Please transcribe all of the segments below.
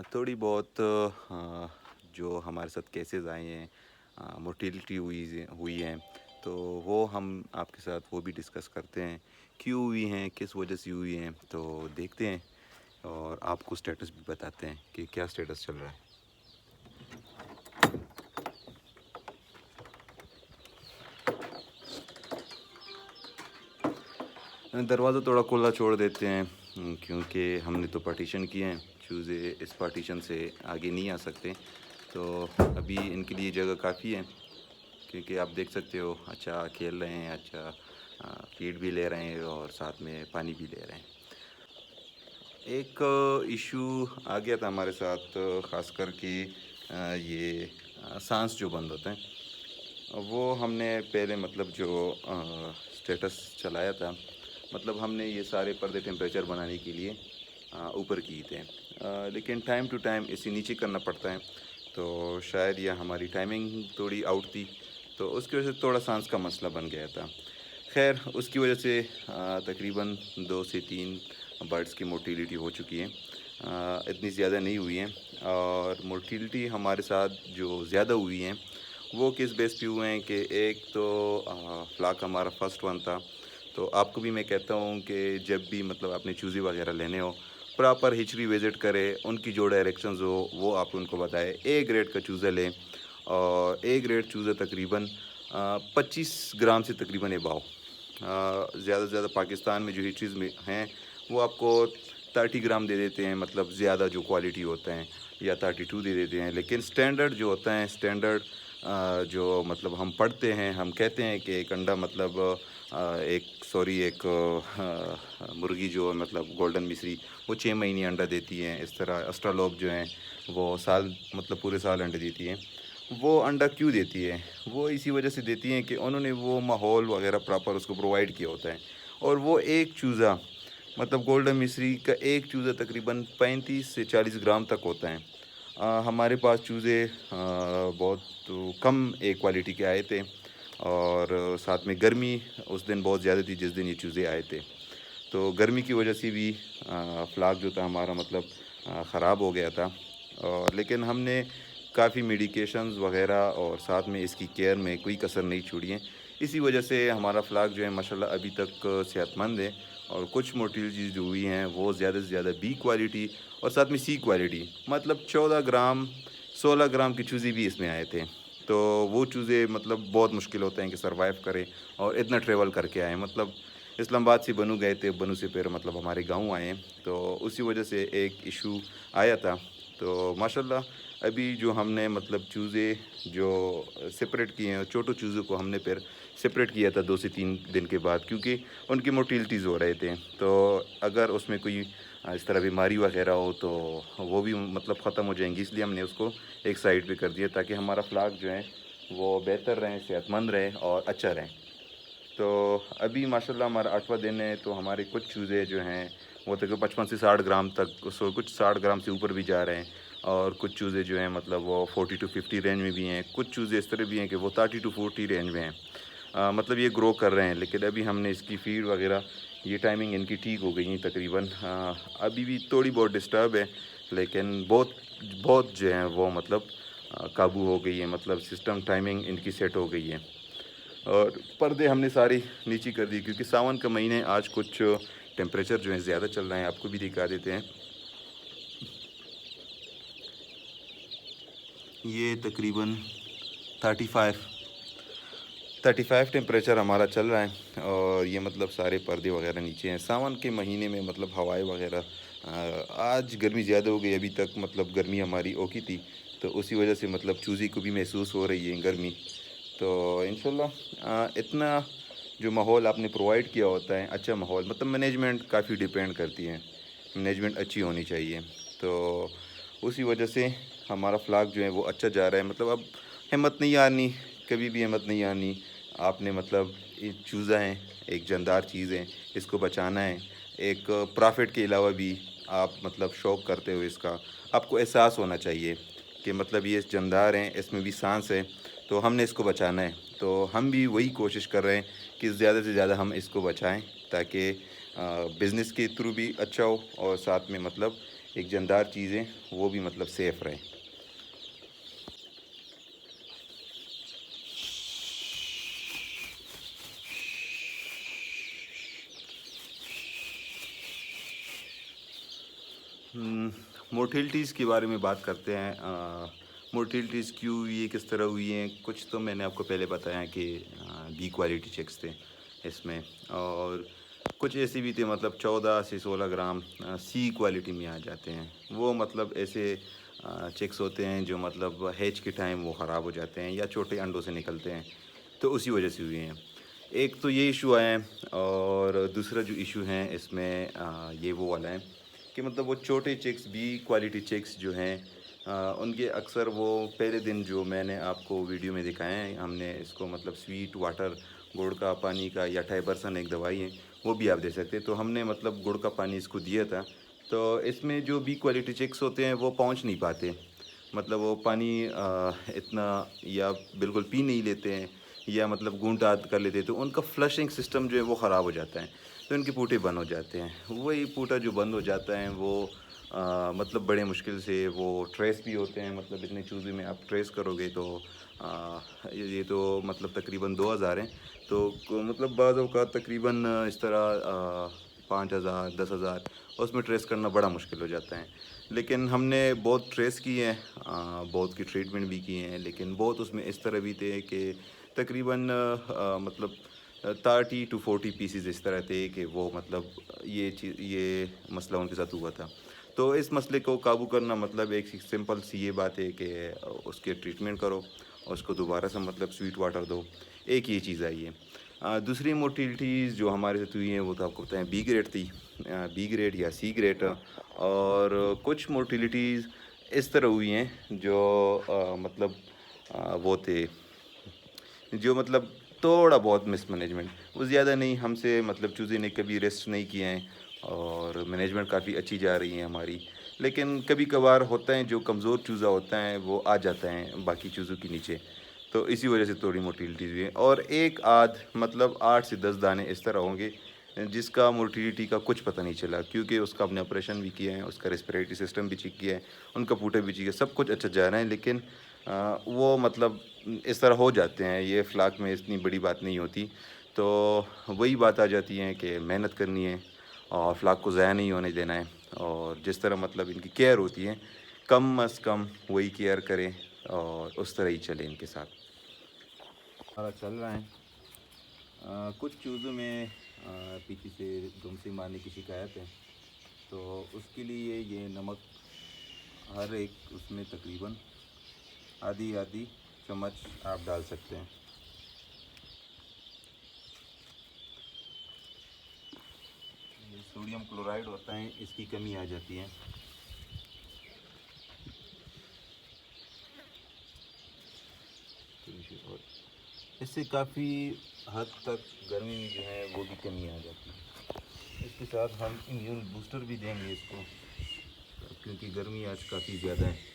थोड़ी बहुत जो हमारे साथ केसेस आए हैं, मोर्टेलिटी हुई हैं, तो वो हम आपके साथ वो भी डिस्कस करते हैं। क्यों हुई हैं, किस वजह से हुई हैं, तो देखते हैं और आपको स्टेटस भी बताते हैं कि क्या स्टेटस चल रहा है। दरवाज़ा थोड़ा खुला छोड़ देते हैं क्योंकि हमने तो पार्टीशन किए हैं। चूज़े इस पार्टीशन से आगे नहीं आ सकते, तो अभी इनके लिए जगह काफ़ी है क्योंकि आप देख सकते हो अच्छा खेल रहे हैं, अच्छा फीड भी ले रहे हैं और साथ में पानी भी ले रहे हैं। एक इशू आ गया था हमारे साथ, ख़ास कर कि ये सांस जो बंद होते हैं, वो हमने पहले मतलब जो स्टेटस चलाया था, मतलब हमने ये सारे पर्दे टेम्परेचर बनाने के लिए ऊपर किए थे, लेकिन टाइम टू टाइम इसे नीचे करना पड़ता है, तो शायद यह हमारी टाइमिंग थोड़ी आउट थी, तो उसकी वजह से थोड़ा सांस का मसला बन गया था। खैर उसकी वजह से तकरीबन 2 से 3 बर्ड्स की मोर्टिलिटी हो चुकी है। इतनी ज़्यादा नहीं हुई है, और मोर्टिलिटी हमारे साथ जो ज़्यादा हुई हैं वो किस बेस पे हुए हैं कि एक तो फ्लाक हमारा फर्स्ट वन था। तो आपको भी मैं कहता हूँ कि जब भी मतलब आपने चूज़े वगैरह लेने हो, प्रॉपर हिचरी विज़िट करें, उनकी जो डायरेक्शंस हो वो आप उनको बताएं। ए ग्रेड का चूज़ा लें, और ए ग्रेड चूज़ा तकरीबन 25 ग्राम से तकरीबन एबाव। ज़्यादा से ज़्यादा पाकिस्तान में जो हिचरीज़ में हैं वो आपको 30 ग्राम दे देते हैं, मतलब ज़्यादा जो क्वालिटी होते हैं, या 32 दे देते हैं। लेकिन स्टैंडर्ड जो होता है, स्टैंडर्ड जो मतलब हम पढ़ते हैं, हम कहते हैं कि एक अंडा मतलब एक मुर्गी जो मतलब गोल्डन मिसरी, वो 6 महीने अंडा देती हैं। इस तरह अस्ट्रालोप जो हैं वो साल मतलब पूरे साल अंडे देती हैं। वो अंडा क्यों देती है? वो इसी वजह से देती हैं कि उन्होंने वो माहौल वगैरह प्रॉपर उसको प्रोवाइड किया होता है। और वो एक चूज़ा मतलब गोल्डन मिसरी का एक चूज़ा तकरीबन 35 से 40 ग्राम तक होता है। हमारे पास चूज़े बहुत कम एक क्वालिटी के आए थे, और साथ में गर्मी उस दिन बहुत ज़्यादा थी जिस दिन ये चूज़े आए थे। तो गर्मी की वजह से भी फ्लाक जो था हमारा मतलब ख़राब हो गया था। और लेकिन हमने काफ़ी मेडिकेशंस वग़ैरह और साथ में इसकी केयर में कोई कसर नहीं छोड़ी है। इसी वजह से हमारा फ्लाक जो है माशाल्लाह अभी तक सेहतमंद है। और कुछ मोर्टेलिटीज़ जो हुई हैं वो ज़्यादा से ज़्यादा बी क्वालिटी और साथ में सी क्वालिटी, मतलब 14 ग्राम 16 ग्राम के चूज़े भी इसमें आए थे। तो वो चूज़े मतलब बहुत मुश्किल होते हैं कि सर्वाइव करें, और इतना ट्रैवल करके आएँ। मतलब इस्लामाबाद से बनू गए थे, बनू से फिर मतलब हमारे गाँव आए, तो उसी वजह से एक इशू आया था। तो माशाल्लाह अभी जो हमने मतलब चूज़े जो सेपरेट किए हैं, छोटू चूज़ों को हमने फिर सेपरेट किया था 2 से 3 दिन के बाद, क्योंकि उनकी मोटिलिटीज़ हो रहे थे। तो अगर उसमें कोई इस तरह बीमारी वगैरह हो तो वो भी मतलब ख़त्म हो जाएंगी, इसलिए हमने उसको एक साइड पे कर दिया ताकि हमारा फ्लाक जो है वो बेहतर रहें, सेहतमंद रहे और अच्छा रहें। तो अभी माशाल्लाह हमारा 8वां दिन है, तो हमारे कुछ चूज़े जो हैं वो तकरीबन 55 से 60 ग्राम तक, सो कुछ 60 ग्राम से ऊपर भी जा रहे हैं। और कुछ चूज़े जो हैं मतलब वो 40 टू 50 रेंज में भी हैं। कुछ चूज़े इस तरह भी हैं कि वो 30 टू 40 रेंज में हैं। मतलब ये ग्रो कर रहे हैं, लेकिन अभी हमने इसकी फीड वगैरह, ये टाइमिंग इनकी ठीक हो गई है तकरीबन। अभी भी थोड़ी बहुत डिस्टर्ब है, लेकिन बहुत बहुत जो है वो मतलब काबू हो गई है, मतलब सिस्टम टाइमिंग इनकी सेट हो गई है। और पर्दे हमने सारे नीचे कर दिए क्योंकि सावन का महीने, आज कुछ टेम्परेचर जो है ज़्यादा चल रहे हैं, आपको भी दिखा देते हैं। ये तकरीबन 35 35 टेम्परेचर हमारा चल रहा है, और ये मतलब सारे पर्दे वगैरह नीचे हैं। सावन के महीने में मतलब हवाएं वगैरह, आज गर्मी ज़्यादा हो गई, अभी तक मतलब गर्मी हमारी ओकी थी, तो उसी वजह से मतलब चूज़ी को भी महसूस हो रही है गर्मी। तो इंशाल्लाह इतना जो माहौल आपने प्रोवाइड किया होता है, अच्छा माहौल, मतलब मैनेजमेंट काफ़ी डिपेंड करती है, मैनेजमेंट अच्छी होनी चाहिए। तो उसी वजह से हमारा फ्लाक जो है वो अच्छा जा रहा है। मतलब अब हिम्मत नहीं हारनी, कभी भी हिम्मत नहीं हारनी। आपने मतलब ये चूज़ा है, एक जानदार चीज़ है, इसको बचाना है। एक प्रॉफिट के अलावा भी आप मतलब शौक़ करते हो इसका, आपको एहसास होना चाहिए कि मतलब ये जानदार हैं, इसमें भी सांस है, तो हमने इसको बचाना है। तो हम भी वही कोशिश कर रहे हैं कि ज़्यादा से ज़्यादा हम इसको बचाएं, ताकि बिज़नेस के थ्रू भी अच्छा हो और साथ में मतलब ایک جاندار چیزیں وہ بھی مطلب سیف رہیں. مورٹیلٹیز کے بارے میں بات کرتے ہیں. مورٹیلٹیز کیوں یہ کس طرح ہوئی ہیں؟ کچھ تو میں نے آپ کو پہلے بتایا کہ بی کوالٹی چیکس تھے اس میں، اور کچھ ایسے بھی تھے مطلب 14 سے 16 گرام سی کوالٹی میں آ جاتے ہیں. وہ مطلب ایسے چیکس ہوتے ہیں جو مطلب ہیچ کے ٹائم وہ خراب ہو جاتے ہیں یا چھوٹے انڈوں سے نکلتے ہیں، تو اسی وجہ سے ہوئے ہیں. ایک تو یہ ایشو آیا ہے، اور دوسرا جو ایشو ہیں اس میں یہ وہ والا ہے کہ مطلب وہ چھوٹے چیکس بی کوالٹی چیکس جو ہیں ان کے اکثر وہ پہلے دن جو میں نے آپ کو ویڈیو میں دکھائے ہیں، ہم نے اس کو مطلب سویٹ واٹر گڑ کا پانی کا یا ٹائبرسن ایک دوائی ہے وہ بھی آپ دے سکتے. تو ہم نے مطلب گڑ کا پانی اس کو دیا تھا، تو اس میں جو بی کوالٹی چیکس ہوتے ہیں وہ پہنچ نہیں پاتے، مطلب وہ پانی اتنا یا بالکل پی نہیں لیتے ہیں یا مطلب گھونٹ آدھ کر لیتے ہیں، تو ان کا فلشنگ سسٹم جو ہے وہ خراب ہو جاتا ہے، تو ان کے پوٹے بند ہو جاتے ہیں. وہی پوٹا جو بند ہو جاتا ہے وہ مطلب بڑے مشکل سے وہ ٹریس بھی ہوتے ہیں. مطلب اتنے چوزے میں آپ ٹریس کرو گے تو یہ تو مطلب تقریباً 2000 ہیں، تو مطلب بعض اوقات تقریباً اس طرح 5000 10,000 اس میں ٹریس کرنا بڑا مشکل ہو جاتا ہے. لیکن ہم نے بہت ٹریس کی ہیں، بہت کی ٹریٹمنٹ بھی کی ہیں، لیکن بہت اس میں اس طرح بھی تھے کہ تقریباً مطلب 30 to 40 پیسز اس طرح تھے کہ وہ مطلب یہ مسئلہ ان کے ساتھ ہوا تھا. تو اس مسئلے کو قابو کرنا مطلب ایک سمپل سی یہ بات ہے کہ اس کے ٹریٹمنٹ کرو اور اس کو دوبارہ سے مطلب سویٹ واٹر دو. ایک یہ چیز آئی ہے. دوسری مورٹیلٹیز جو ہمارے ساتھ ہوئی ہیں وہ تو آپ کو بتائیں بی گریڈ تھی، بی گریڈ یا سی گریڈ. اور کچھ مورٹیلٹیز اس طرح ہوئی ہیں جو مطلب وہ تھے جو مطلب تھوڑا بہت مس مینجمنٹ، وہ زیادہ نہیں. ہم سے مطلب چوزے نے کبھی ریسٹ نہیں کیے ہیں اور مینجمنٹ کافی اچھی جا رہی ہے ہماری، لیکن کبھی کبھار ہوتا ہے جو کمزور چوزا ہوتا ہے وہ آ جاتا ہے باقی چوزوں کے نیچے، تو اسی وجہ سے تھوڑی مورٹیلٹیز ہوئی ہیں. اور ایک آدھ مطلب 8 سے 10 دانے اس طرح ہوں گے جس کا مورٹیلٹی کا کچھ پتہ نہیں چلا، کیونکہ اس کا ہم نے آپریشن بھی کیا ہے، اس کا ریسپریٹری سسٹم بھی چیک کیا ہے، ان کا پوٹا بھی چیک ہے، سب کچھ اچھا جا رہا ہے. لیکن وہ مطلب اس طرح ہو جاتے ہیں، یہ فلاک میں اتنی بڑی بات نہیں ہوتی. تو وہی بات آ جاتی ہے کہ محنت کرنی ہے اور فلاک کو ضائع نہیں ہونے دینا ہے، اور جس طرح مطلب ان کی کیئر ہوتی ہے کم از کم وہی کیئر کریں اور اس طرح ہی چلیں ان کے ساتھ. ہمارا چل رہا ہے. کچھ چوزوں میں پیچھے سے دم سے مارنے کی شکایت ہے، تو اس کے لیے یہ نمک ہر ایک اس میں تقریباً آدھی چمچ آپ ڈال سکتے ہیں. سوڈیم کلورائڈ ہوتا ہے، اس کی کمی آ جاتی ہے. اور اس سے کافی حد تک گرمی میں جو ہے وہ بھی کمی آ جاتی ہے. اس کے ساتھ ہم امیون بوسٹر بھی دیں گے اس کو، کیونکہ گرمی آج کافی زیادہ ہے.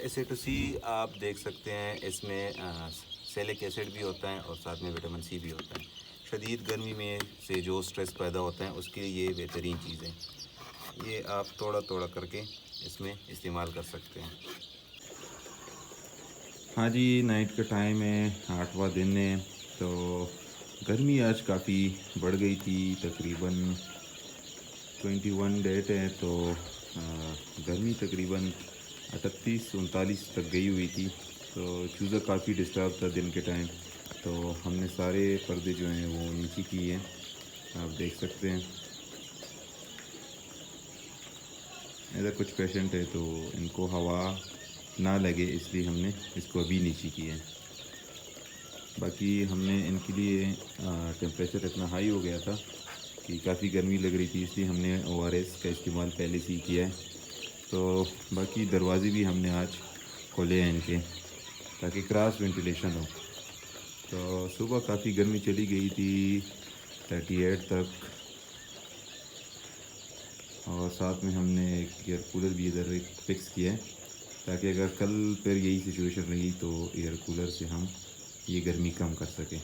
ایسیٹوسی آپ دیکھ سکتے ہیں، اس میں سیلک ایسڈ بھی ہوتا ہے اور ساتھ میں وٹامن سی بھی ہوتا ہے. شدید گرمی میں سے جو سٹریس پیدا ہوتا ہے اس کے لیے یہ بہترین چیز ہے. یہ آپ توڑا کر کے اس میں استعمال کر سکتے ہیں. ہاں جی، نائٹ کا ٹائم ہے، 8واں دن ہے، تو گرمی آج کافی بڑھ گئی تھی. تقریباً 21 ڈیٹ ہے، تو گرمی تقریباً 38-39 تک گئی ہوئی تھی. تو چوزا کافی ڈسٹرب تھا دن کے ٹائم، تو ہم نے سارے پردے جو ہیں وہ نیچے کیے ہیں، آپ دیکھ سکتے ہیں. ایسا کچھ پیشنٹ ہے تو ان کو ہوا نہ لگے اس لیے ہم نے اس کو ابھی نیچے کیا ہے. باقی ہم نے ان کے لیے ٹیمپریچر اتنا ہائی ہو گیا تھا کہ کافی گرمی لگ رہی تھی، اس لیے ہم نے ORS کا استعمال پہلے سے ہی کیا ہے. تو باقی دروازے بھی ہم نے آج کھولے ہیں ان کے، تاکہ کراس وینٹیلیشن ہو. تو صبح کافی گرمی چلی گئی تھی 38 تک، اور ساتھ میں ہم نے ایک ایئر کولر بھی ادھر ایک فکس کیا ہے، تاکہ اگر کل پھر یہی سچویشن رہی تو ایئر کولر سے ہم یہ گرمی کم کر سکیں.